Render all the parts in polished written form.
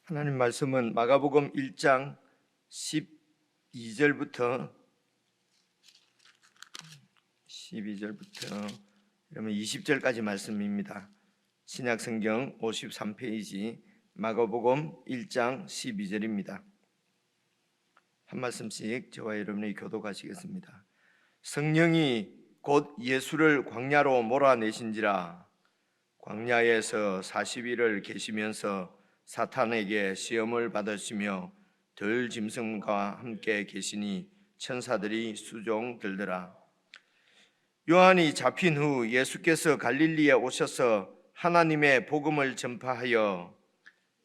하나님 말씀은 마가복음 1장 12절부터 그러면 20절까지 말씀입니다. 신약성경 53페이지 마가복음 1장 12절입니다. 한 말씀씩 저와 여러분이 교독하시겠습니다. 성령이 곧 예수를 광야로 몰아내신지라. 광야에서 40일을 계시면서 사탄에게 시험을 받으시며 들 짐승과 함께 계시니 천사들이 수종 들더라. 요한이 잡힌 후 예수께서 갈릴리에 오셔서 하나님의 복음을 전파하여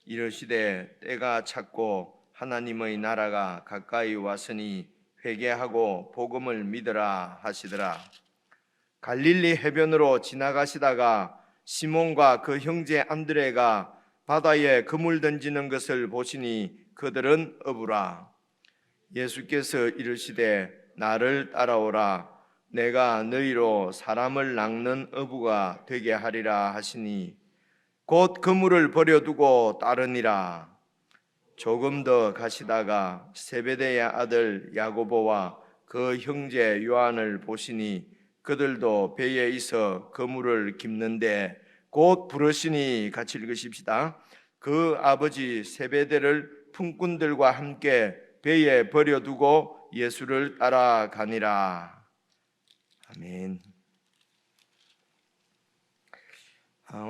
이르시되 때가 찼고 하나님의 나라가 가까이 왔으니 회개하고 복음을 믿으라 하시더라. 갈릴리 해변으로 지나가시다가 시몬과 그 형제 안드레가 바다에 그물 던지는 것을 보시니 그들은 어부라. 예수께서 이르시되 나를 따라오라. 내가 너희로 사람을 낚는 어부가 되게 하리라 하시니 곧 그물을 버려두고 따르니라. 조금 더 가시다가 세베대의 아들 야고보와 그 형제 요한을 보시니 그들도 배에 있어 그물을 깁는데 곧 부르시니 같이 읽으십시다. 그 아버지 세베대를 품꾼들과 함께 배에 버려두고 예수를 따라가니라. 아멘.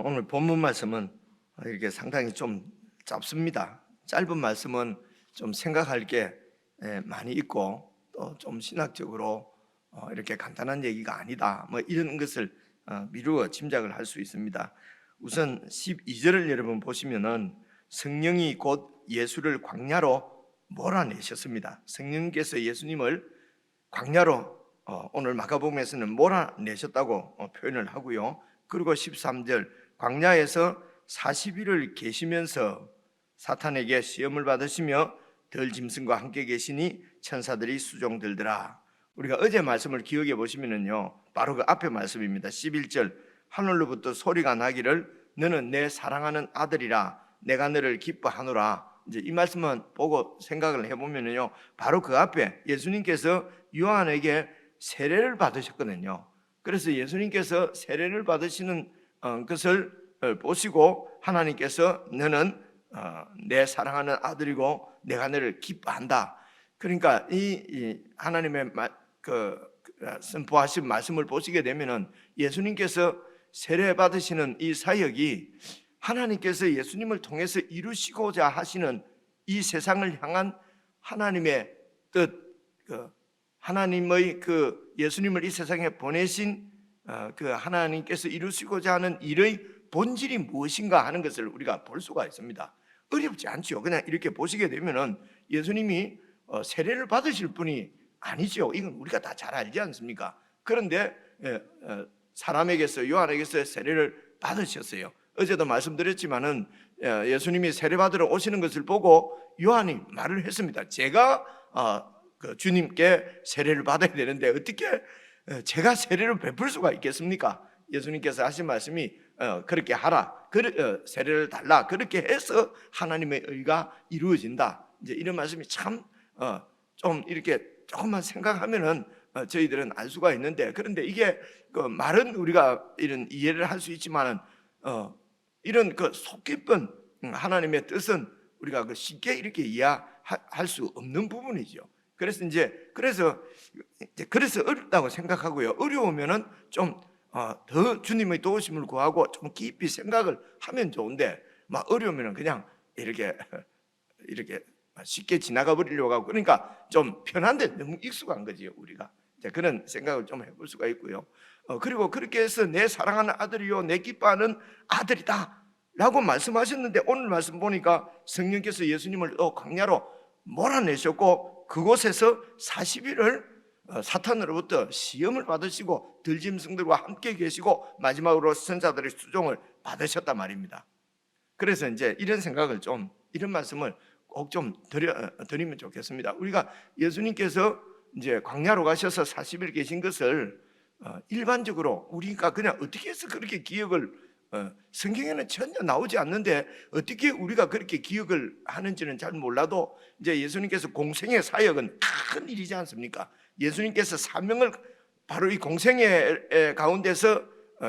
오늘 본문 말씀은 이렇게 상당히 좀 짧습니다. 짧은 말씀은 좀 생각할 게 많이 있고 또 좀 신학적으로 이렇게 간단한 얘기가 아니다, 뭐 이런 것을 미루어 짐작을 할 수 있습니다. 우선 12절을 여러분 보시면은 성령이 곧 예수를 광야로 몰아내셨습니다. 성령께서 예수님을 광야로 오늘 마가복음에서는 몰아내셨다고 표현을 하고요. 그리고 13절 광야에서 40일을 계시면서 사탄에게 시험을 받으시며 들 짐승과 함께 계시니 천사들이 수종 들더라. 우리가 어제 말씀을 기억해 보시면은요, 바로 그 앞에 말씀입니다. 11절 하늘로부터 소리가 나기를 너는 내 사랑하는 아들이라 내가 너를 기뻐하노라. 이제 이 말씀만 보고 생각을 해보면은요, 바로 그 앞에 예수님께서 요한에게 세례를 받으셨거든요. 그래서 예수님께서 세례를 받으시는 것을 보시고 하나님께서 너는 내 사랑하는 아들이고 내가 너를 기뻐한다. 그러니까 이 하나님의 선포하신 말씀을 보시게 되면은 예수님께서 세례 받으시는 이 사역이 하나님께서 예수님을 통해서 이루시고자 하시는 이 세상을 향한 하나님의 뜻, 하나님의 예수님을 이 세상에 보내신 하나님께서 이루시고자 하는 일의 본질이 무엇인가 하는 것을 우리가 볼 수가 있습니다. 어렵지 않죠. 그냥 이렇게 보시게 되면은 예수님이 세례를 받으실 분이 아니죠. 이건 우리가 다 잘 알지 않습니까? 그런데 사람에게서 요한에게서 세례를 받으셨어요. 어제도 말씀드렸지만은 예수님이 세례 받으러 오시는 것을 보고 요한이 말을 했습니다. 제가 주님께 세례를 받아야 되는데 어떻게 제가 세례를 베풀 수가 있겠습니까? 예수님께서 하신 말씀이 그렇게 하라, 세례를 달라, 그렇게 해서 하나님의 의가 이루어진다. 이제 이런 말씀이 참 좀 이렇게 조금만 생각하면은 저희들은 알 수가 있는데, 그런데 이게 말은 우리가 이런 이해를 할 수 있지만은 이런 속 깊은 하나님의 뜻은 우리가 쉽게 이렇게 이해할 수 없는 부분이죠. 그래서 어렵다고 생각하고요. 어려우면은 좀 더 주님의 도우심을 구하고 좀 깊이 생각을 하면 좋은데, 막 어려우면은 그냥 이렇게 쉽게 지나가 버리려고 하고, 그러니까 좀 편한데 너무 익숙한 거지요, 우리가. 그런 생각을 좀 해볼 수가 있고요. 그리고 그렇게 해서 내 사랑하는 아들이요 내 기뻐하는 아들이다 라고 말씀하셨는데, 오늘 말씀 보니까 성령께서 예수님을 또 광야로 몰아내셨고 그곳에서 40일을 사탄으로부터 시험을 받으시고 들짐승들과 함께 계시고 마지막으로 천사들의 수종을 받으셨단 말입니다. 그래서 이제 이런 말씀을 꼭 좀 드리면 좋겠습니다. 우리가 예수님께서 이제 광야로 가셔서 40일 계신 것을 일반적으로 우리가 그냥 어떻게 해서 그렇게 기억을 성경에는 전혀 나오지 않는데 어떻게 우리가 그렇게 기억을 하는지는 잘 몰라도 이제 예수님께서 공생의 사역은 큰 일이지 않습니까? 예수님께서 사명을 바로 이 공생애 가운데서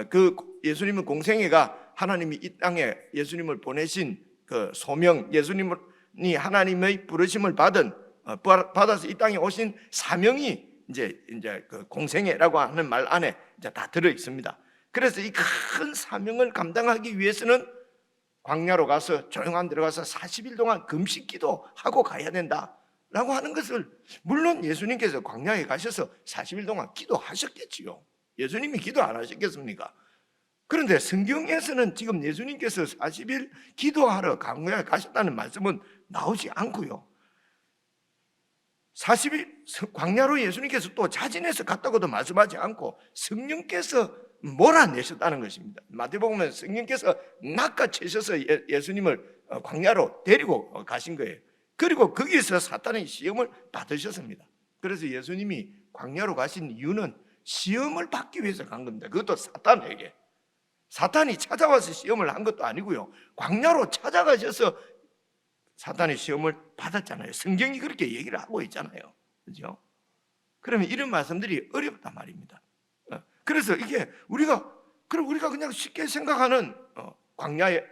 그 예수님은 공생애가 하나님이 이 땅에 예수님을 보내신 그 소명, 예수님이 하나님의 부르심을 받아서 이 땅에 오신 사명이 이제 그 공생애라고 하는 말 안에 이제 다 들어 있습니다. 그래서 이 큰 사명을 감당하기 위해서는 광야로 가서 조용한 데 들어가서 40일 동안 금식 기도하고 가야 된다라고 하는 것을, 물론 예수님께서 광야에 가셔서 40일 동안 기도하셨겠지요. 예수님이 기도 안 하셨겠습니까? 그런데 성경에서는 지금 예수님께서 40일 기도하러 광야에 가셨다는 말씀은 나오지 않고요. 40일 광야로 예수님께서 또 자진해서 갔다고도 말씀하지 않고 성령께서 몰아내셨다는 것입니다. 마태복음은 성령께서 낚아채셔서 예수님을 광야로 데리고 가신 거예요. 그리고 거기서 사탄의 시험을 받으셨습니다. 그래서 예수님이 광야로 가신 이유는 시험을 받기 위해서 간 겁니다. 그것도 사탄에게. 사탄이 찾아와서 시험을 한 것도 아니고요. 광야로 찾아가셔서 사탄의 시험을 받았잖아요. 성경이 그렇게 얘기를 하고 있잖아요. 그렇죠? 그러면 이런 말씀들이 어렵단 말입니다. 그래서 이게 우리가 그냥 쉽게 생각하는 광야에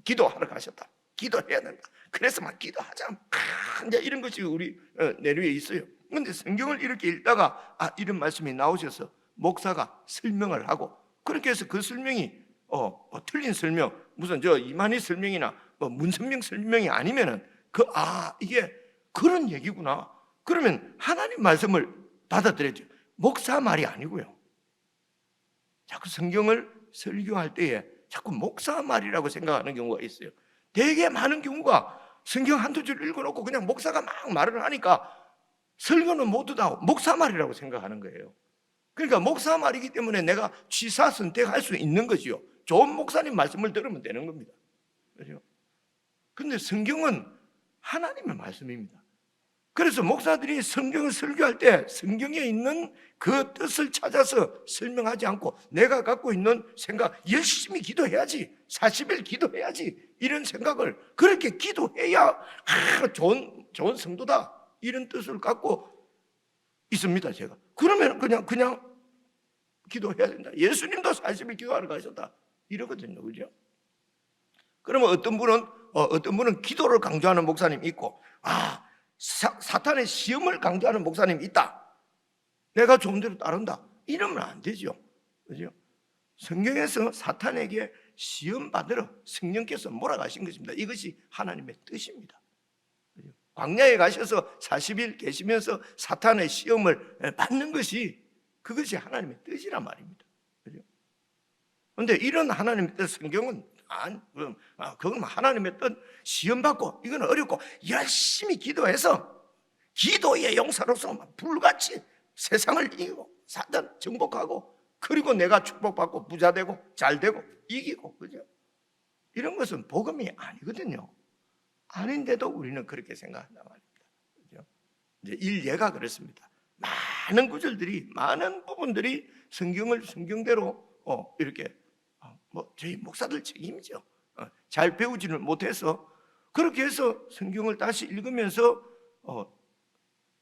기도하러 가셨다. 기도해야 된다. 그래서 막 기도하자. 이제 이런 것이 우리 내류에 있어요. 그런데 성경을 이렇게 읽다가 이런 말씀이 나오셔서 목사가 설명을 하고, 그렇게 해서 그 설명이 틀린 설명, 무슨 이만희 설명이나 문선명 설명이 아니면은 이게 그런 얘기구나. 그러면 하나님 말씀을 받아들여야죠. 목사 말이 아니고요. 자꾸 성경을 설교할 때에 자꾸 목사 말이라고 생각하는 경우가 있어요. 되게 많은 경우가 성경 한두 줄 읽어놓고 그냥 목사가 막 말을 하니까 설교는 모두 다 목사 말이라고 생각하는 거예요. 그러니까 목사 말이기 때문에 내가 취사 선택할 수 있는 거지요. 좋은 목사님 말씀을 들으면 되는 겁니다. 그렇죠? 근데 성경은 하나님의 말씀입니다. 그래서 목사들이 성경을 설교할 때 성경에 있는 그 뜻을 찾아서 설명하지 않고 내가 갖고 있는 생각, 열심히 기도해야지, 40일 기도해야지, 이런 생각을, 그렇게 기도해야 좋은 성도다, 이런 뜻을 갖고 있습니다. 제가 그러면 그냥 기도해야 된다. 예수님도 40일 기도하러 가셨다 이러거든요. 그죠? 그러면 어떤 분은 기도를 강조하는 목사님이 있고, 사탄의 시험을 강조하는 목사님이 있다. 내가 좋은 대로 따른다. 이러면 안 되죠. 그죠? 성경에서 사탄에게 시험 받으러 성령께서 몰아가신 것입니다. 이것이 하나님의 뜻입니다. 그죠? 광야에 가셔서 40일 계시면서 사탄의 시험을 받는 것이, 그것이 하나님의 뜻이란 말입니다. 그죠? 그런데 이런 하나님의 뜻, 성경은 그건 하나님의 뜻, 시험받고 이건 어렵고 열심히 기도해서 기도의 용사로서 불같이 세상을 이기고 사단 정복하고, 그리고 내가 축복받고 부자되고 잘되고 이기고, 그죠? 이런 것은 복음이 아니거든요. 아닌데도 우리는 그렇게 생각한단 말입니다. 그죠? 이제 일례가 그렇습니다. 많은 구절들이, 많은 부분들이 성경을 성경대로 이렇게 저희 목사들 책임이죠. 잘 배우지를 못해서, 그렇게 해서 성경을 다시 읽으면서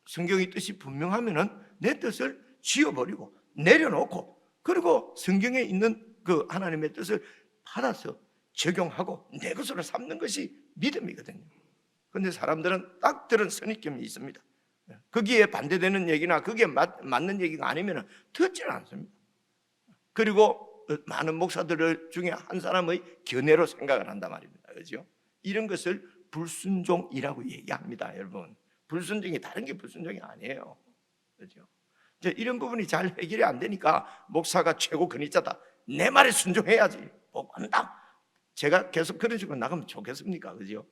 성경의 뜻이 분명하면은 내 뜻을 지워버리고 내려놓고, 그리고 성경에 있는 그 하나님의 뜻을 받아서 적용하고 내 것으로 삼는 것이 믿음이거든요. 그런데 사람들은 딱 들은 선입견이 있습니다. 거기에 반대되는 얘기나 거기에 맞는 얘기가 아니면 듣지는 않습니다. 그리고 많은 목사들 중에 한 사람의 견해로 생각을 한단 말입니다. 그렇죠? 이런 것을 불순종이라고 얘기합니다. 여러분, 불순종이 다른 게 불순종이 아니에요. 그렇죠? 이제 이런 부분이 잘 해결이 안 되니까 목사가 최고 권위자다, 내 말에 순종해야지, 복한다, 제가 계속 그런 식으로 나가면 좋겠습니까? 그죠?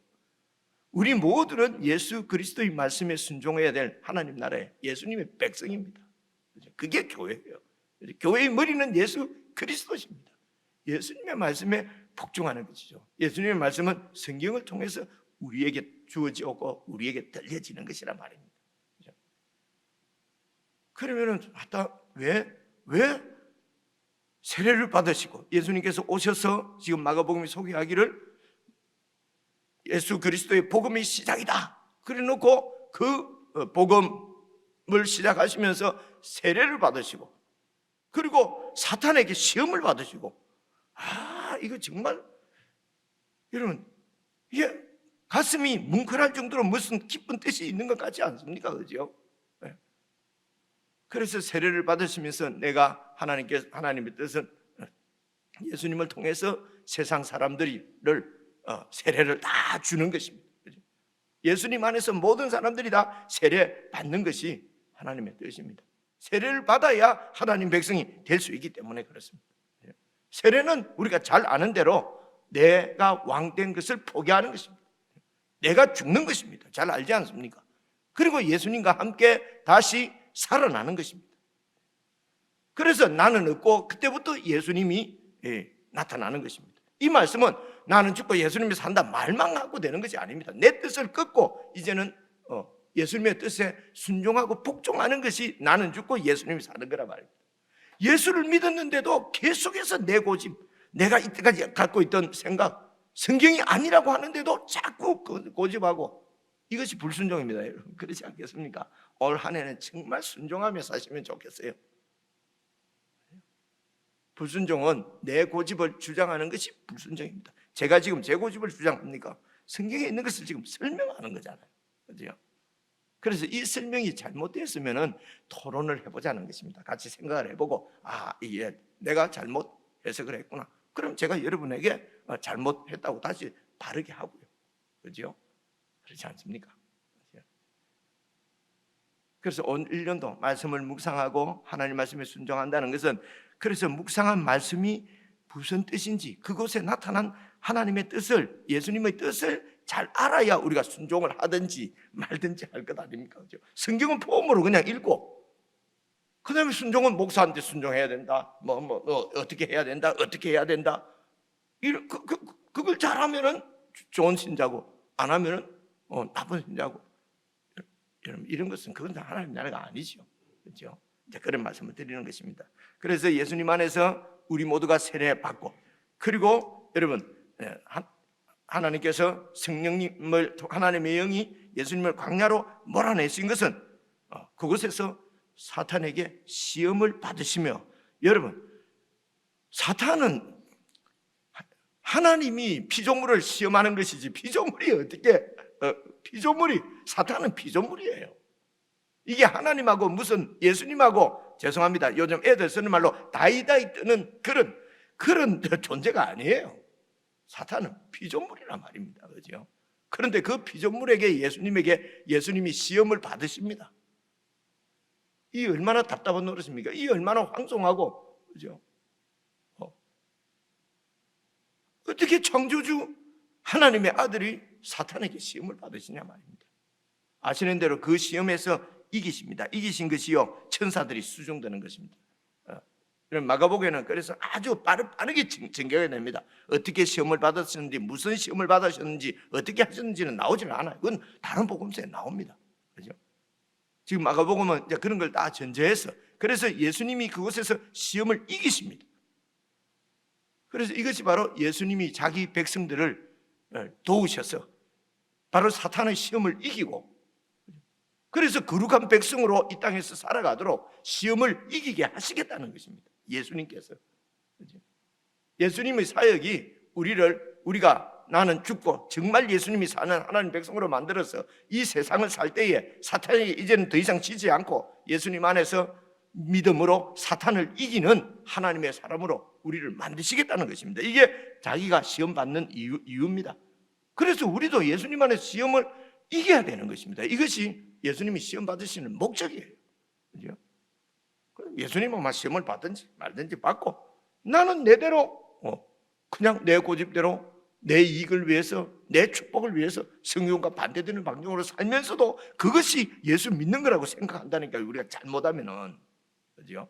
우리 모두는 예수 그리스도의 말씀에 순종해야 될 하나님 나라의 예수님의 백성입니다. 그게 교회예요. 교회의 머리는 예수 그리스도십니다. 예수님의 말씀에 복종하는 것이죠. 예수님의 말씀은 성경을 통해서 우리에게 주어지고 우리에게 들려지는 것이란 말입니다. 그러면은 왜 세례를 받으시고 예수님께서 오셔서 지금 마가복음이 소개하기를 예수 그리스도의 복음이 시작이다 그래 놓고 그 복음을 시작하시면서 세례를 받으시고 그리고 사탄에게 시험을 받으시고 이거 정말 여러분 이게 가슴이 뭉클할 정도로 무슨 기쁜 뜻이 있는 것 같지 않습니까? 그죠? 네. 그래서 세례를 받으시면서 내가 하나님의 뜻은 예수님을 통해서 세상 사람들을 세례를 다 주는 것입니다. 그죠? 예수님 안에서 모든 사람들이 다 세례 받는 것이 하나님의 뜻입니다. 세례를 받아야 하나님 백성이 될 수 있기 때문에 그렇습니다. 세례는 우리가 잘 아는 대로 내가 왕된 것을 포기하는 것입니다. 내가 죽는 것입니다. 잘 알지 않습니까? 그리고 예수님과 함께 다시 살아나는 것입니다. 그래서 나는 없고 그때부터 예수님이 나타나는 것입니다. 이 말씀은 나는 죽고 예수님이 산다 말만 하고 되는 것이 아닙니다. 내 뜻을 끊고 이제는 예수님의 뜻에 순종하고 복종하는 것이 나는 죽고 예수님이 사는 거란 말입니다. 예수를 믿었는데도 계속해서 내 고집, 내가 이때까지 갖고 있던 생각, 성경이 아니라고 하는데도 자꾸 고집하고 이것이 불순종입니다. 여러분 그렇지 않겠습니까? 올 한 해는 정말 순종하며 사시면 좋겠어요. 불순종은 내 고집을 주장하는 것이 불순종입니다. 제가 지금 제 고집을 주장합니까? 성경에 있는 것을 지금 설명하는 거잖아요. 그죠? 그래서 이 설명이 잘못되었으면 토론을 해보자는 것입니다. 같이 생각을 해보고 이게 내가 잘못해서 그랬구나. 그럼 제가 여러분에게 잘못했다고 다시 바르게 하고요. 그죠? 그렇지 않습니까? 그래서 온 1년도 말씀을 묵상하고 하나님 말씀에 순종한다는 것은 그래서 묵상한 말씀이 무슨 뜻인지 그곳에 나타난 하나님의 뜻을 예수님의 뜻을 잘 알아야 우리가 순종을 하든지 말든지 할 것 아닙니까? 그죠? 성경은 폼으로 그냥 읽고 그 다음에 순종은 목사한테 순종해야 된다 어떻게 해야 된다 어떻게 해야 된다 그걸 잘하면은 좋은 신자고 안 하면은 나쁜 신자고 여러분 이런 것은 그건 하나님 나라가 아니죠. 그렇죠? 이제 그런 말씀을 드리는 것입니다. 그래서 예수님 안에서 우리 모두가 세례 받고 그리고 여러분 하나님께서 성령님을 하나님의 영이 예수님을 광야로 몰아내신 것은 그곳에서 사탄에게 시험을 받으시며 여러분 사탄은 하나님이 피조물을 시험하는 것이지 피조물이 어떻게 피조물이 사탄은 피조물이에요. 이게 하나님하고 무슨 예수님하고 죄송합니다. 요즘 애들 쓰는 말로 다이다이 뜨는 그런 존재가 아니에요. 사탄은 피조물이란 말입니다. 그죠? 그런데 그 피조물에게 예수님이 시험을 받으십니다. 이 얼마나 답답한 노릇입니까? 이 얼마나 황송하고 그죠? 어떻게 창조주 하나님의 아들이 사탄에게 시험을 받으시냐 말입니다. 아시는 대로 그 시험에서 이기십니다. 이기신 것이요 천사들이 수종되는 것입니다. 마가복음에는 그래서 아주 빠르게 전개가 됩니다. 어떻게 시험을 받았는지 무슨 시험을 받으셨는지 어떻게 하셨는지는 나오질 않아요. 그건 다른 복음서에 나옵니다. 그죠? 지금 마가복음은 이제 그런 걸 다 전제해서 그래서 예수님이 그곳에서 시험을 이기십니다. 그래서 이것이 바로 예수님이 자기 백성들을 도우셔서 바로 사탄의 시험을 이기고 그래서 거룩한 백성으로 이 땅에서 살아가도록 시험을 이기게 하시겠다는 것입니다. 예수님께서. 예수님의 사역이 우리가 나는 죽고 정말 예수님이 사는 하나님 백성으로 만들어서 이 세상을 살 때에 사탄에게 이제는 더 이상 지지 않고 예수님 안에서 믿음으로 사탄을 이기는 하나님의 사람으로 우리를 만드시겠다는 것입니다. 이게 자기가 시험 받는 이유입니다. 그래서 우리도 예수님 안에서 시험을 이겨야 되는 것입니다. 이것이 예수님이 시험 받으시는 목적이에요. 그죠? 예수님은 막 시험을 받든지 말든지 받고 나는 내대로 그냥 내 고집대로 내 이익을 위해서 내 축복을 위해서 성경과 반대되는 방향으로 살면서도 그것이 예수 믿는 거라고 생각한다니까 우리가 잘못하면은 그죠?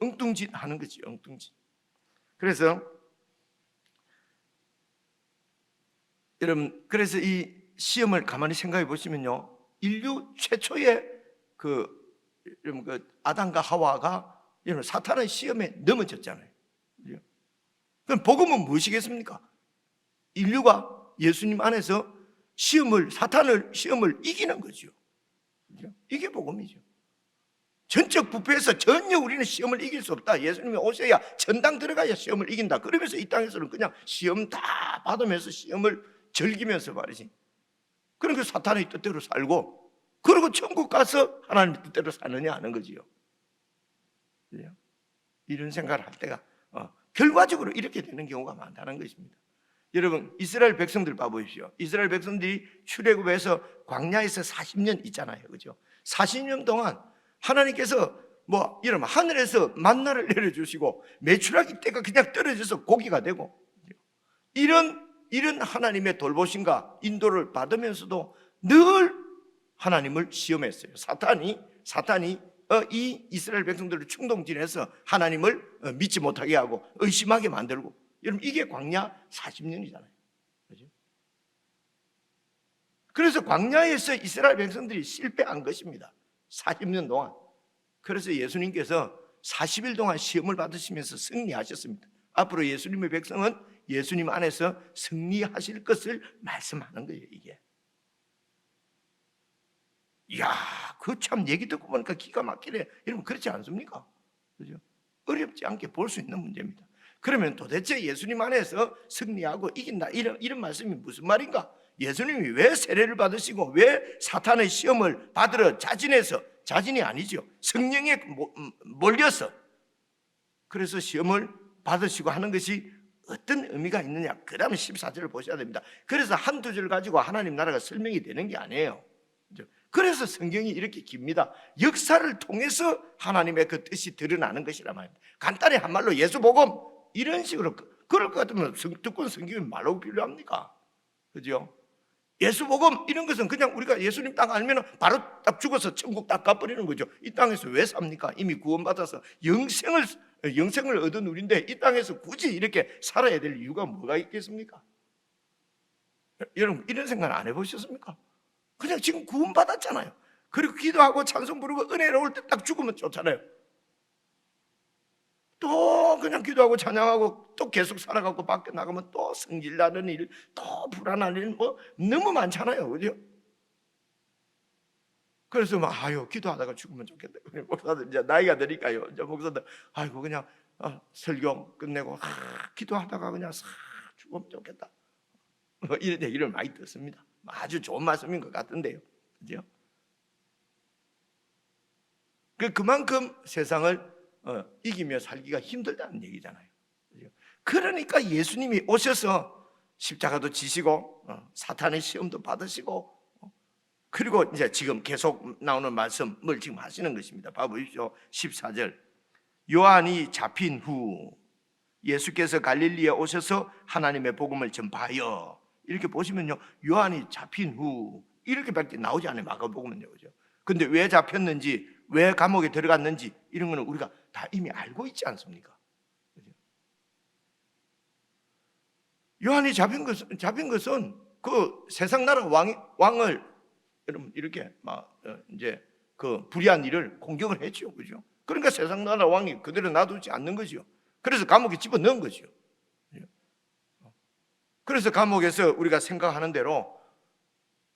엉뚱짓 하는 거지 엉뚱짓. 그래서 여러분 그래서 이 시험을 가만히 생각해 보시면요 인류 최초의 그 아담과 하와가 여러분, 사탄의 시험에 넘어졌잖아요. 그죠? 그럼 복음은 무엇이겠습니까? 인류가 예수님 안에서 사탄을 시험을 이기는 거죠. 그죠? 이게 복음이죠. 전적 부패에서 전혀 우리는 시험을 이길 수 없다. 예수님이 오셔야 전당 들어가야 시험을 이긴다. 그러면서 이 땅에서는 그냥 시험 다 받으면서 시험을 즐기면서 말이지. 그러니까 사탄의 뜻대로 살고, 그리고 천국 가서 하나님의 뜻대로 사느냐 하는 거지요. 그죠? 이런 생각을 할 때가 결과적으로 이렇게 되는 경우가 많다는 것입니다. 여러분, 이스라엘 백성들 봐보십시오. 이스라엘 백성들이 출애굽에서 광야에서 40년 있잖아요. 그죠? 40년 동안 하나님께서 이런 하늘에서 만나를 내려주시고 메추라기 떼가 그냥 떨어져서 고기가 되고, 이런 하나님의 돌보심과 인도를 받으면서도 늘 하나님을 시험했어요. 사탄이 이 이스라엘 백성들을 충동질해서 하나님을 믿지 못하게 하고 의심하게 만들고, 여러분, 이게 광야 40년이잖아요. 그렇죠? 그래서 광야에서 이스라엘 백성들이 실패한 것입니다. 40년 동안. 그래서 예수님께서 40일 동안 시험을 받으시면서 승리하셨습니다. 앞으로 예수님의 백성은 예수님 안에서 승리하실 것을 말씀하는 거예요, 이게. 이야, 그 참 얘기 듣고 보니까 기가 막히네. 여러분, 그렇지 않습니까? 그죠? 어렵지 않게 볼 수 있는 문제입니다. 그러면 도대체 예수님 안에서 승리하고 이긴다, 이런 말씀이 무슨 말인가? 예수님이 왜 세례를 받으시고 왜 사탄의 시험을 받으러 자진이 아니죠. 성령에 몰려서 그래서 시험을 받으시고 하는 것이 어떤 의미가 있느냐? 그 다음에 14절을 보셔야 됩니다. 그래서 한두 줄 가지고 하나님 나라가 설명이 되는 게 아니에요. 그래서 성경이 이렇게 깁니다. 역사를 통해서 하나님의 그 뜻이 드러나는 것이란 말입니다. 간단히 한 말로 예수복음, 이런 식으로. 그럴 것 같으면 듣고 성경이 말로 필요합니까? 그죠? 예수복음 이런 것은 그냥 우리가 예수님 딱 알면 바로 딱 죽어서 천국 딱 가버리는 거죠. 이 땅에서 왜 삽니까? 이미 구원받아서 영생을 얻은 우리인데 이 땅에서 굳이 이렇게 살아야 될 이유가 뭐가 있겠습니까? 여러분, 이런 생각 안 해보셨습니까? 그냥 지금 구원받았잖아요. 그리고 기도하고 찬송 부르고 은혜로울 때 딱 죽으면 좋잖아요. 또 그냥 기도하고 찬양하고 또 계속 살아가고 밖에 나가면 또 성질나는 일, 또 불안한 일 너무 많잖아요. 그죠? 그래서 기도하다가 죽으면 좋겠다. 목사들 이제 나이가 드니까요. 이제 목사들 그냥 설교 끝내고 기도하다가 그냥 싹 죽으면 좋겠다. 이런 얘기를 많이 듣습니다. 아주 좋은 말씀인 것 같은데요. 그죠? 그만큼 세상을 이기며 살기가 힘들다는 얘기잖아요. 그죠? 그러니까 예수님이 오셔서 십자가도 지시고 사탄의 시험도 받으시고 그리고 이제 지금 계속 나오는 말씀을 지금 하시는 것입니다. 봐보십시오. 14절. 요한이 잡힌 후 예수께서 갈릴리에 오셔서 하나님의 복음을 전파하여, 이렇게 보시면요, 요한이 잡힌 후 이렇게밖에 나오지 않아요, 마가복음은요. 그죠? 근데 왜 잡혔는지, 왜 감옥에 들어갔는지 이런 거는 우리가 다 이미 알고 있지 않습니까? 그죠? 요한이 잡힌 것은 그 세상 나라 왕을 여러분 이렇게 이제 그 불의한 일을 공격을 했죠, 그죠? 그러니까 세상 나라 왕이 그대로 놔두지 않는 거죠. 그래서 감옥에 집어넣은 거죠. 그래서 감옥에서 우리가 생각하는 대로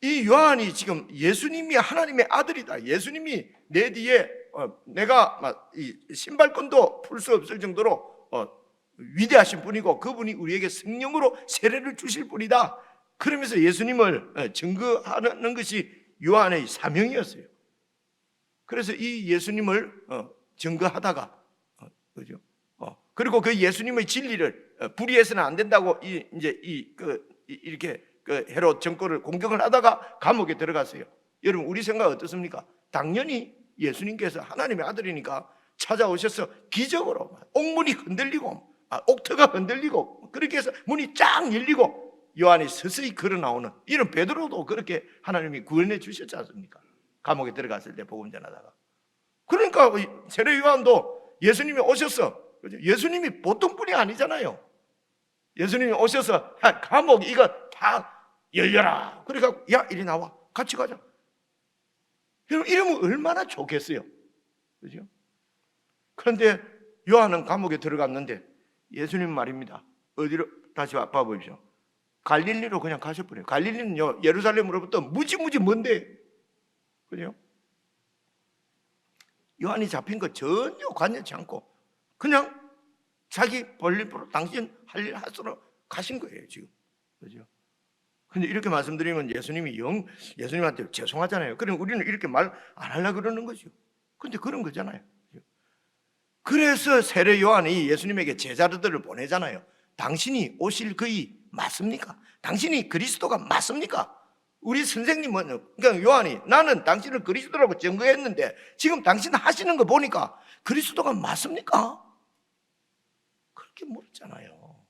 이 요한이 지금 예수님이 하나님의 아들이다, 예수님이 내 뒤에 내가 이 신발끈도 풀 수 없을 정도로 위대하신 분이고 그분이 우리에게 성령으로 세례를 주실 분이다, 그러면서 예수님을 증거하는 것이 요한의 사명이었어요. 그래서 이 예수님을 증거하다가 그죠? 그리고 그 예수님의 진리를 불의해서는 안 된다고 이렇게 헤롯 정권을 공격을 하다가 감옥에 들어갔어요. 여러분, 우리 생각 어떻습니까? 당연히 예수님께서 하나님의 아들이니까 찾아오셔서 기적으로 옥문이 흔들리고 옥터가 흔들리고 그렇게 해서 문이 쫙 열리고 요한이 서서히 걸어 나오는, 이런 베드로도 그렇게 하나님이 구원해 주셨지 않습니까? 감옥에 들어갔을 때 복음 전하다가. 그러니까 세례 요한도 예수님이 오셔서, 예수님이 보통 분이 아니잖아요. 예수님이 오셔서 감옥 이거 다 열려라, 그러니까 야 이리 나와, 같이 가자. 여러분, 이러면 얼마나 좋겠어요, 그죠? 그런데 요한은 감옥에 들어갔는데 예수님 말입니다. 어디로 다시 봐 보십시오. 갈릴리로 그냥 가셔버려요. 갈릴리는요, 예루살렘으로부터 무지무지 먼데, 그죠? 요한이 잡힌 거 전혀 관여치 않고 그냥 자기 볼일보러 당신 할 일 하수로 가신 거예요, 지금. 그죠? 근데 이렇게 말씀드리면 예수님한테 죄송하잖아요. 그럼 우리는 이렇게 말 안 하려고 그러는 거죠. 근데 그런 거잖아요. 그래서 세례 요한이 예수님에게 제자들을 보내잖아요. 당신이 오실 그이 맞습니까? 당신이 그리스도가 맞습니까? 우리 선생님은, 그러니까 요한이, 나는 당신을 그리스도라고 증거했는데 지금 당신 하시는 거 보니까 그리스도가 맞습니까? 그렇게 물었잖아요.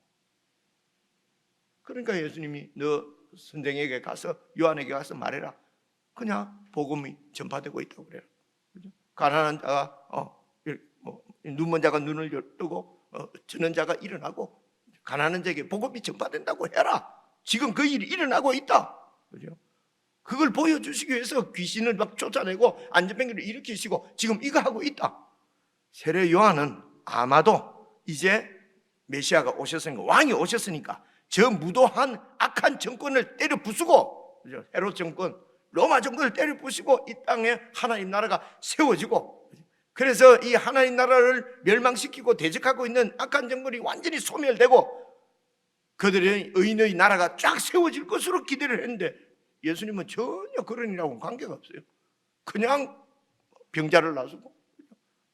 그러니까 예수님이 너 선생에게 가서, 요한에게 가서 말해라. 그냥 복음이 전파되고 있다고 그래요. 가난한 자가 눈먼 자가 눈을 뜨고 저는 자가 일어나고 가난한 자에게 복음이 전파된다고 해라. 지금 그 일이 일어나고 있다. 그죠? 그걸 보여주시기 위해서 귀신을 막 쫓아내고 안전병기를 일으키시고 지금 이거 하고 있다. 세례 요한은 아마도 이제 메시아가 오셨으니까, 왕이 오셨으니까 저 무도한 악한 정권을 때려 부수고, 그죠? 헤롯 정권, 로마 정권을 때려 부수고 이 땅에 하나님 나라가 세워지고, 그래서 이 하나님 나라를 멸망시키고 대적하고 있는 악한 정권이 완전히 소멸되고 그들의 의인의 나라가 쫙 세워질 것으로 기대를 했는데 예수님은 전혀 그런 일하고는 관계가 없어요. 그냥 병자를 놔주고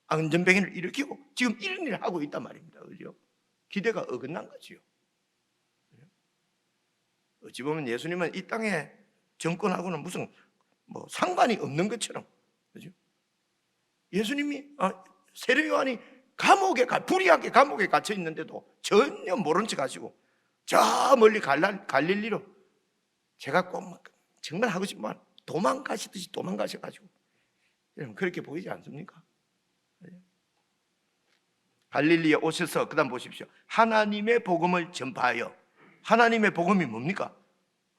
안전병을 일으키고 지금 이런 일을 하고 있단 말입니다. 그죠? 기대가 어긋난 거지요. 어찌 보면 예수님은 이 땅의 정권하고는 무슨 상관이 없는 것처럼, 그죠? 예수님이 세례 요한이 불의하게 감옥에 갇혀 있는데도 전혀 모른 척 하시고 저 멀리 갈릴리로, 제가 꼭 정말 하고 싶지만 도망가시듯이 도망가셔가지고 그렇게 보이지 않습니까? 갈릴리에 오셔서 그다음 보십시오. 하나님의 복음을 전파하여. 하나님의 복음이 뭡니까?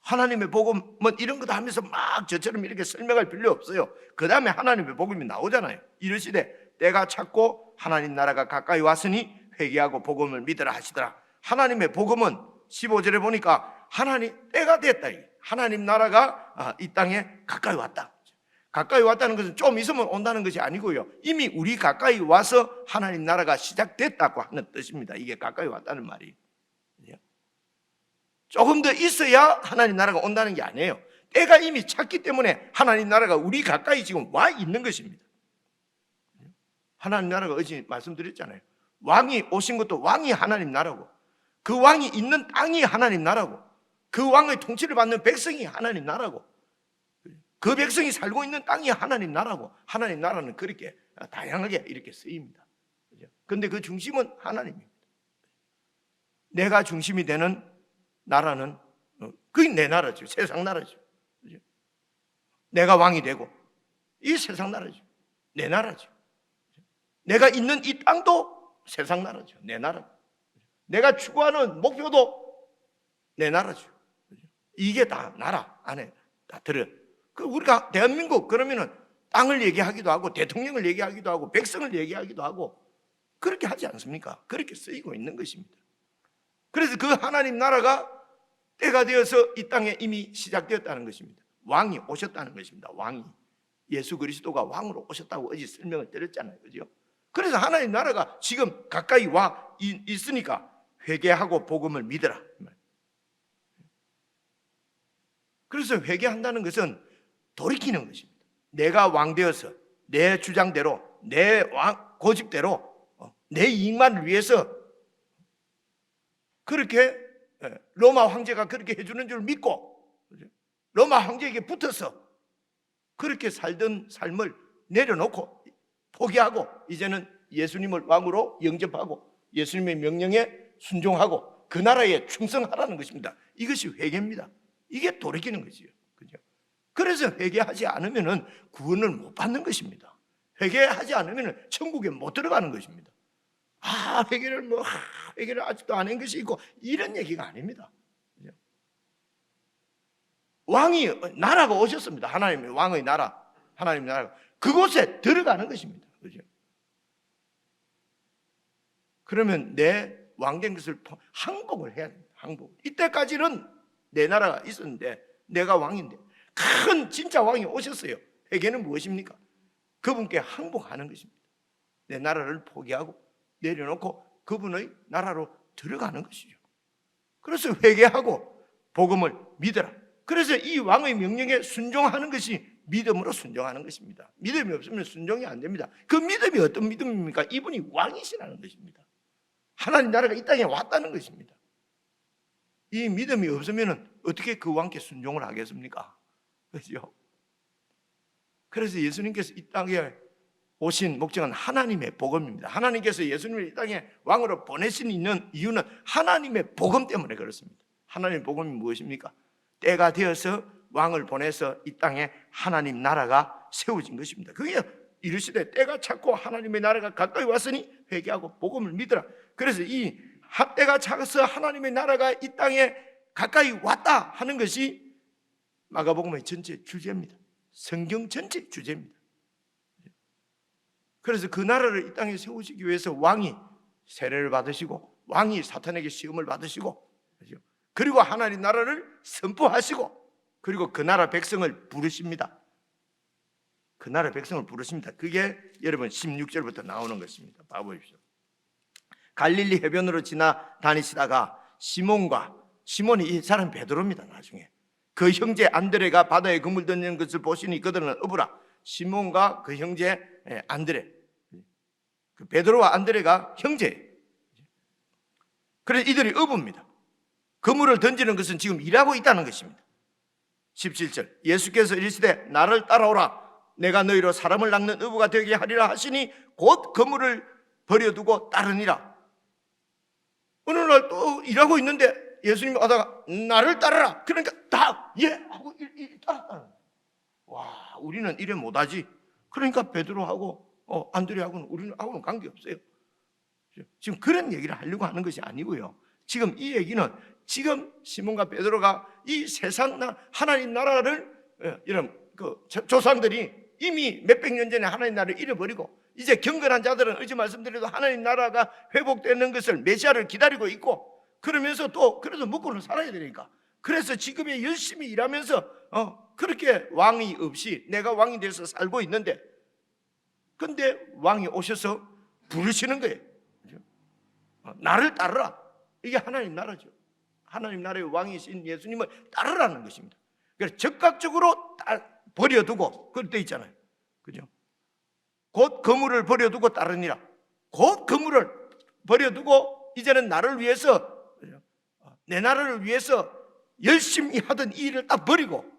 하나님의 복음은 이런 거다 하면서 막 저처럼 이렇게 설명할 필요 없어요. 그 다음에 하나님의 복음이 나오잖아요. 이르시되 때가 찼고 하나님 나라가 가까이 왔으니 회개하고 복음을 믿으라 하시더라. 하나님의 복음은 15절에 보니까 때가 됐다. 하나님 나라가 이 땅에 가까이 왔다. 가까이 왔다는 것은 좀 있으면 온다는 것이 아니고요, 이미 우리 가까이 와서 하나님 나라가 시작됐다고 하는 뜻입니다. 이게 가까이 왔다는 말이 조금 더 있어야 하나님 나라가 온다는 게 아니에요. 때가 이미 찼기 때문에 하나님 나라가 우리 가까이 지금 와 있는 것입니다. 하나님 나라가 어제 말씀드렸잖아요. 왕이 오신 것도 왕이 하나님 나라고, 그 왕이 있는 땅이 하나님 나라고, 그 왕의 통치를 받는 백성이 하나님 나라고, 그 백성이 살고 있는 땅이 하나님 나라고, 하나님 나라는 그렇게 다양하게 이렇게 쓰입니다. 그런데 그 중심은 하나님입니다. 내가 중심이 되는 나라는 그게 내 나라죠. 세상 나라죠. 내가 왕이 되고 이 세상 나라죠. 내 나라죠. 내가 있는 이 땅도 세상 나라죠. 내 나라. 내가 추구하는 목표도 내 나라죠. 이게 다 나라 안에 다 들어요. 우리가 대한민국 그러면은 땅을 얘기하기도 하고 대통령을 얘기하기도 하고 백성을 얘기하기도 하고 그렇게 하지 않습니까? 그렇게 쓰이고 있는 것입니다. 그래서 그 하나님 나라가 때가 되어서 이 땅에 이미 시작되었다는 것입니다. 왕이 오셨다는 것입니다. 왕이, 예수 그리스도가 왕으로 오셨다고 어제 설명을 드렸잖아요. 그죠? 그래서 하나님 나라가 지금 가까이 와 있으니까 회개하고 복음을 믿어라. 그래서 회개한다는 것은 돌이키는 것입니다. 내가 왕 되어서 내 주장대로, 내 고집대로, 내 이익만을 위해서 그렇게 로마 황제가 그렇게 해주는 줄 믿고 로마 황제에게 붙어서 그렇게 살던 삶을 내려놓고 포기하고 이제는 예수님을 왕으로 영접하고 예수님의 명령에 순종하고 그 나라에 충성하라는 것입니다. 이것이 회개입니다. 이게 돌이키는 것이에요. 그죠? 그래서 회개하지 않으면 구원을 못 받는 것입니다. 회개하지 않으면 천국에 못 들어가는 것입니다. 회개를 아직도 안 한 것이 있고 이런 얘기가 아닙니다. 그죠? 나라가 오셨습니다. 하나님의 왕의 나라, 하나님의 나라가 그곳에 들어가는 것입니다. 그죠? 그러면 내 왕된 것을 항복을 해야 됩니다. 항복. 이때까지는 내 나라가 있었는데 내가 왕인데 큰 진짜 왕이 오셨어요. 회개는 무엇입니까? 그분께 항복하는 것입니다. 내 나라를 포기하고 내려놓고 그분의 나라로 들어가는 것이죠. 그래서 회개하고 복음을 믿어라. 그래서 이 왕의 명령에 순종하는 것이 믿음으로 순종하는 것입니다. 믿음이 없으면 순종이 안 됩니다. 그 믿음이 어떤 믿음입니까? 이분이 왕이시라는 것입니다. 하나님 나라가 이 땅에 왔다는 것입니다. 이 믿음이 없으면 어떻게 그 왕께 순종을 하겠습니까? 그렇죠? 그래서 예수님께서 이 땅에 오신 목적은 하나님의 복음입니다. 하나님께서 예수님을 이 땅에 왕으로 보내신 있는 이유는 하나님의 복음 때문에 그렇습니다. 하나님의 복음이 무엇입니까? 때가 되어서 왕을 보내서 이 땅에 하나님 나라가 세워진 것입니다. 그게 이르시되 때가 찼고 하나님의 나라가 가까이 왔으니 회개하고 복음을 믿으라. 그래서 이 때가 차서 하나님의 나라가 이 땅에 가까이 왔다 하는 것이 마가복음의 전체 주제입니다. 성경 전체 주제입니다. 그래서 그 나라를 이 땅에 세우시기 위해서 왕이 세례를 받으시고 왕이 사탄에게 시험을 받으시고 그리고 하나님 나라를 선포하시고 그리고 그 나라 백성을 부르십니다. 그 나라 백성을 부르십니다. 그게 여러분 16절부터 나오는 것입니다. 봐보십시오. 갈릴리 해변으로 지나 다니시다가 시몬이 이 사람 베드로입니다. 나중에 그 형제 안드레가 바다에 그물 던지는 것을 보시니 그들은 어부라. 시몬과 그 형제 안드레, 그 베드로와 안드레가 형제예요. 그래서 이들이 어부입니다. 그물을 던지는 것은 지금 일하고 있다는 것입니다. 17절 예수께서 이르시되 나를 따라오라. 내가 너희로 사람을 낚는 어부가 되게 하리라 하시니 곧 그물을 버려두고 따르니라. 어느 날 또 일하고 있는데 예수님이 하다가 나를 따르라. 그러니까 다 예 하고 따랐다는. 와, 우리는 이래 못하지. 그러니까 베드로하고 안드레하고는 우리하고는 관계없어요. 지금 그런 얘기를 하려고 하는 것이 아니고요. 지금 이 얘기는 지금 시몬과 베드로가 이 세상 하나님 나라를 이런 그 조상들이 이미 몇백 년 전에 하나님 나라를 잃어버리고 이제 경건한 자들은 어제 말씀드려도 하나님 나라가 회복되는 것을 메시아를 기다리고 있고 그러면서 또 그래도 먹고는 살아야 되니까 그래서 지금에 열심히 일하면서 그렇게 왕이 없이 내가 왕이 돼서 살고 있는데 근데 왕이 오셔서 부르시는 거예요. 나를 따르라. 이게 하나님 나라죠. 하나님 나라의 왕이신 예수님을 따르라는 것입니다. 그래서 적극적으로 버려두고 그때 있잖아요. 그죠? 곧 그물을 버려두고 따르니라. 곧 그물을 버려두고 이제는 나를 위해서 내 나라를 위해서 열심히 하던 이 일을 딱 버리고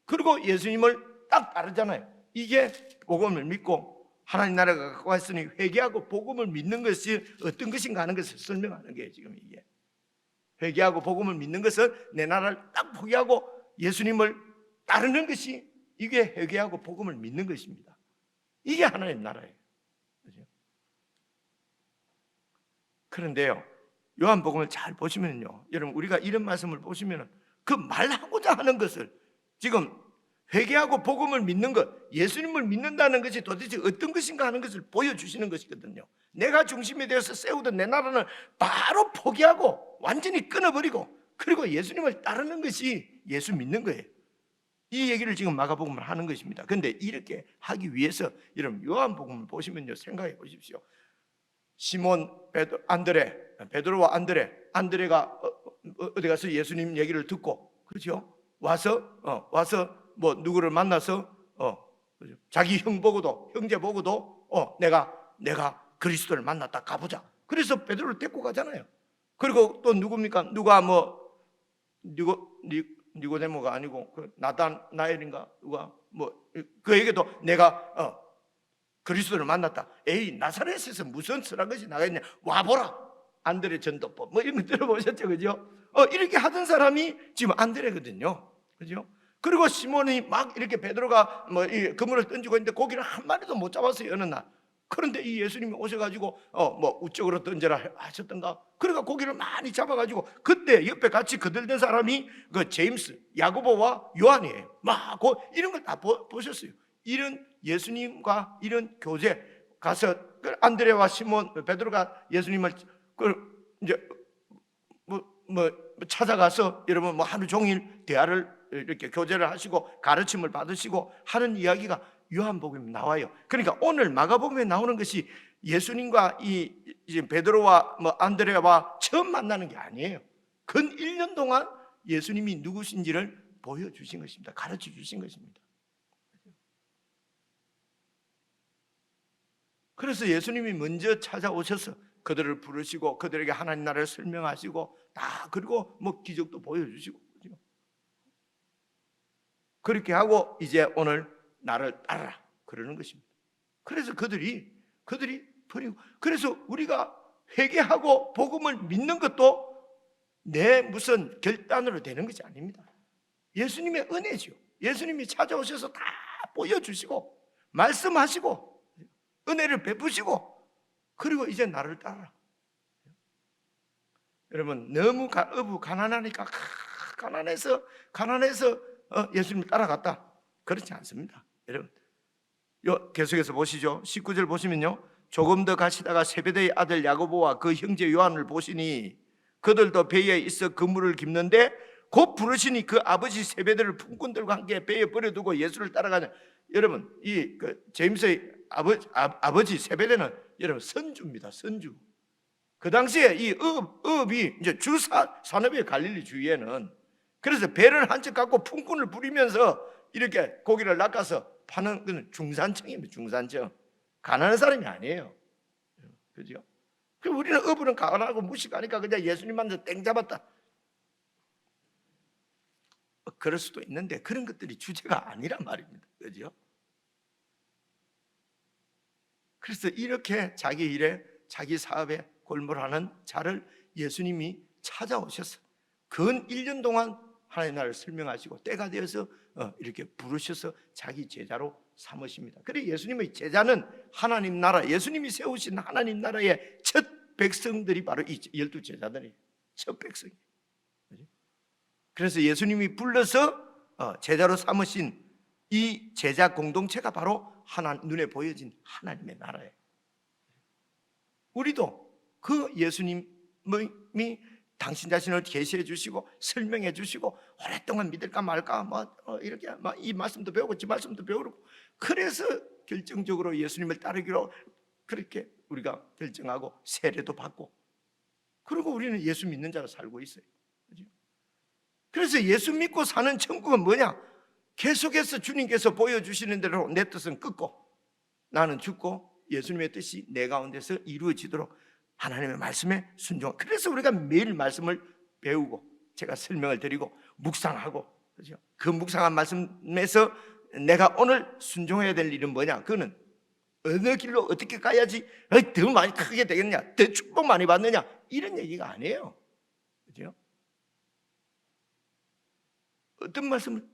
그리고 예수님을 딱 따르잖아요. 이게 복음을 믿고 하나님 나라가 갖고 왔으니 회개하고 복음을 믿는 것이 어떤 것인가 하는 것을 설명하는 게 지금 이게 회개하고 복음을 믿는 것은 내 나라를 딱 포기하고 예수님을 따르는 것이 이게 회개하고 복음을 믿는 것입니다. 이게 하나님 나라예요. 그렇죠? 그런데요, 요한복음을 잘 보시면요, 여러분 우리가 이런 말씀을 보시면 그 말하고자 하는 것을 지금 회개하고 복음을 믿는 것, 예수님을 믿는다는 것이 도대체 어떤 것인가 하는 것을 보여주시는 것이거든요. 내가 중심이 되어서 세우던 내 나라는 바로 포기하고 완전히 끊어버리고 그리고 예수님을 따르는 것이 예수 믿는 거예요. 이 얘기를 지금 마가복음을 하는 것입니다. 그런데 이렇게 하기 위해서 여러분 요한복음을 보시면요, 생각해 보십시오. 시몬, 베드로와 안드레가 어디 가서 예수님 얘기를 듣고 그렇죠? 와서 뭐 누구를 만나서 자기 형제 보고도 내가 그리스도를 만났다 가보자. 그래서 베드로를 데리고 가잖아요. 그리고 또 누굽니까? 누가 니고데모가 아니고 그 나다나엘인가 누가 그에게도 내가 그리스도를 만났다. 에이 나사렛에서 무슨 쓰란 것이 나가있냐? 와보라. 안드레 전도법 이런 거 들어보셨죠, 그죠? 이렇게 하던 사람이 지금 안드레거든요, 그죠? 그리고 시몬이 막 이렇게 베드로가 이 그물을 던지고 있는데 고기를 한 마리도 못 잡았어요, 어느 날. 그런데 이 예수님이 오셔가지고 우측으로 던져라 하셨던가. 그러니까 고기를 많이 잡아가지고 그때 옆에 같이 거들던 사람이 그 제임스, 야고보와 요한이에요. 막 이런 걸 다 보셨어요. 이런 예수님과 이런 교제 가서 안드레와 시몬, 베드로가 예수님을 그 이제 뭐 찾아가서 여러분 뭐 하루 종일 대화를 이렇게 교제를 하시고 가르침을 받으시고 하는 이야기가 요한복음에 나와요. 그러니까 오늘 마가복음에 나오는 것이 예수님과 이제 베드로와 뭐 안드레와 처음 만나는 게 아니에요. 근 1년 동안 예수님이 누구신지를 보여주신 것입니다. 가르쳐 주신 것입니다. 그래서 예수님이 먼저 찾아오셔서 그들을 부르시고 그들에게 하나님 나라를 설명하시고 다 그리고 뭐 기적도 보여주시고 그렇게 하고 이제 오늘 나를 따르라 그러는 것입니다. 그래서 그들이 버리고, 그래서 우리가 회개하고 복음을 믿는 것도 내 무슨 결단으로 되는 것이 아닙니다. 예수님의 은혜죠. 예수님이 찾아오셔서 다 보여주시고 말씀하시고 은혜를 베푸시고 그리고 이제 나를 따라. 여러분 너무 가난하니까 가난해서 예수님을 따라갔다, 그렇지 않습니다. 여러분 계속해서 보시죠. 19절 보시면요, 조금 더 가시다가 세베대의 아들 야고보와 그 형제 요한을 보시니 그들도 배에 있어 그물을 깁는데 곧 부르시니 그 아버지 세베대를 품꾼들과 함께 배에 버려두고 예수를 따라가는. 여러분 제임스의 아버지 세베대는 여러분 선주입니다. 선주. 그 당시에 이 업이 이제 주 산업의 갈릴리 주위에는, 그래서 배를 한 척 갖고 품꾼을 부리면서 이렇게 고기를 낚아서 파는 건 중산층입니다. 중산층. 가난한 사람이 아니에요. 그죠? 우리는 어부는 가난하고 무식하니까 그냥 예수님만 땡 잡았다, 그럴 수도 있는데 그런 것들이 주제가 아니란 말입니다. 그죠? 그래서 이렇게 자기 일에 자기 사업에 골몰하는 자를 예수님이 찾아오셔서 근 1년 동안 하나님 나라를 설명하시고 때가 되어서 이렇게 부르셔서 자기 제자로 삼으십니다. 그래 예수님의 제자는 하나님 나라, 예수님이 세우신 하나님 나라의 첫 백성들이 바로 이 12제자들이에요. 첫 백성이. 그래서 예수님이 불러서 제자로 삼으신 이 제자 공동체가 바로 눈에 보여진 하나님의 나라예요. 우리도 그 예수님이 당신 자신을 계시해 주시고 설명해 주시고 오랫동안 믿을까 말까 이렇게 이 말씀도 배우고 저 말씀도 배우고, 그래서 결정적으로 예수님을 따르기로 그렇게 우리가 결정하고 세례도 받고, 그리고 우리는 예수 믿는 자로 살고 있어요. 그래서 예수 믿고 사는 천국은 뭐냐? 계속해서 주님께서 보여주시는 대로 내 뜻은 끊고 나는 죽고 예수님의 뜻이 내 가운데서 이루어지도록 하나님의 말씀에 순종. 그래서 우리가 매일 말씀을 배우고 제가 설명을 드리고 묵상하고, 그렇죠? 그 묵상한 말씀에서 내가 오늘 순종해야 될 일은 뭐냐? 그거는 어느 길로 어떻게 가야지 더 많이 크게 되겠냐, 더 축복 많이 받느냐, 이런 얘기가 아니에요. 그렇죠? 어떤 말씀을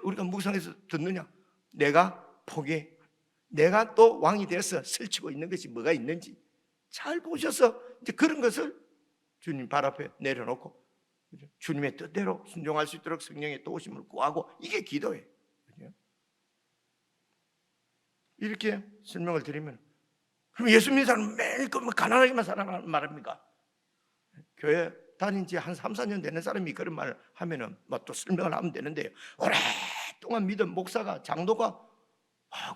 우리가 묵상해서 듣느냐? 내가 내가 또 왕이 돼서 설치고 있는 것이 뭐가 있는지 잘 보셔서 이제 그런 것을 주님 발 앞에 내려놓고 주님의 뜻대로 순종할 수 있도록 성령의 도우심을 구하고, 이게 기도예요. 이렇게 설명을 드리면, 그럼 예수 믿는 사람은 매일 가난하게만 살아가는 말입니까? 교회 다닌 지 한 3, 4년 되는 사람이 그런 말을 하면은 또 설명을 하면 되는데요, 오랫동안 믿은 목사가, 장로가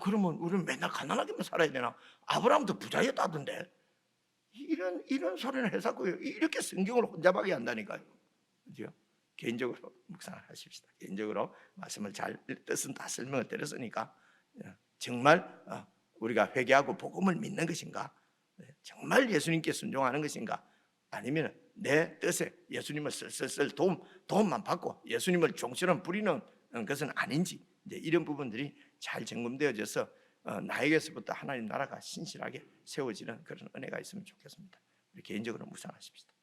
그러면 우리는 맨날 가난하게만 살아야 되나? 아브라함도 부자였다던데. 이런 소리는 해서고요. 이렇게 성경을 혼잡하게 한다니까요. 그죠? 개인적으로 묵상을 하십시다. 개인적으로 말씀을 뜻은 다 설명을 드렸으니까 정말 우리가 회개하고 복음을 믿는 것인가? 정말 예수님께 순종하는 것인가? 아니면 내 뜻에 예수님을 쓸쓸 도움만 받고 예수님을 종처럼 부리는 것은 아닌지, 이제 이런 부분들이 잘 점검되어져서 나에게서부터 하나님 나라가 신실하게 세워지는 그런 은혜가 있으면 좋겠습니다. 우리 개인적으로 묵상하십시다.